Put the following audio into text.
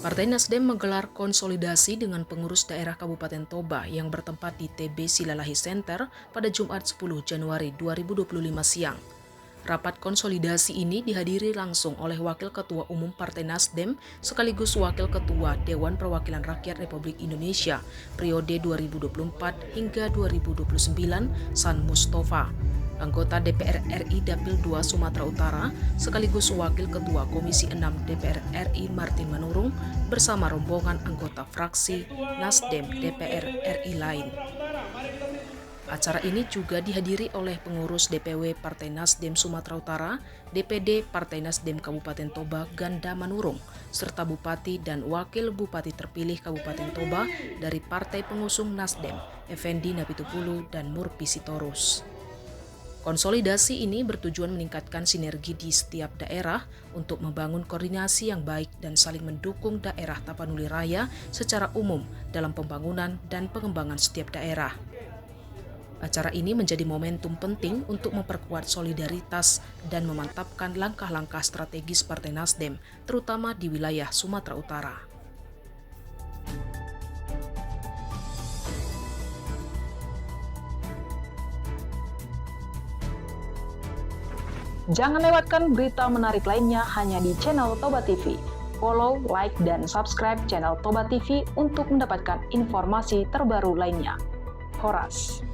Partai Nasdem menggelar konsolidasi dengan pengurus daerah Kabupaten Toba yang bertempat di TB Silalahi Center pada Jumat 10 Januari 2025 siang. Rapat konsolidasi ini dihadiri langsung oleh Wakil Ketua Umum Partai Nasdem sekaligus Wakil Ketua Dewan Perwakilan Rakyat Republik Indonesia periode 2024 hingga 2029 San Mustafa, anggota DPR RI Dapil 2 Sumatera Utara sekaligus Wakil Ketua Komisi 6 DPR RI Martin Manurung bersama rombongan anggota fraksi Nasdem DPR RI lain. Acara ini juga dihadiri oleh pengurus DPW Partai Nasdem Sumatera Utara, DPD Partai Nasdem Kabupaten Toba Ganda Manurung, serta Bupati dan Wakil Bupati terpilih Kabupaten Toba dari Partai Pengusung Nasdem, Effendi Napitupulu dan Murpi Sitorus. Konsolidasi ini bertujuan meningkatkan sinergi di setiap daerah untuk membangun koordinasi yang baik dan saling mendukung daerah Tapanuli Raya secara umum dalam pembangunan dan pengembangan setiap daerah. Acara ini menjadi momentum penting untuk memperkuat solidaritas dan memantapkan langkah-langkah strategis Partai Nasdem, terutama di wilayah Sumatera Utara. Jangan lewatkan berita menarik lainnya hanya di channel Toba TV. Follow, like, dan subscribe channel Toba TV untuk mendapatkan informasi terbaru lainnya. Horas.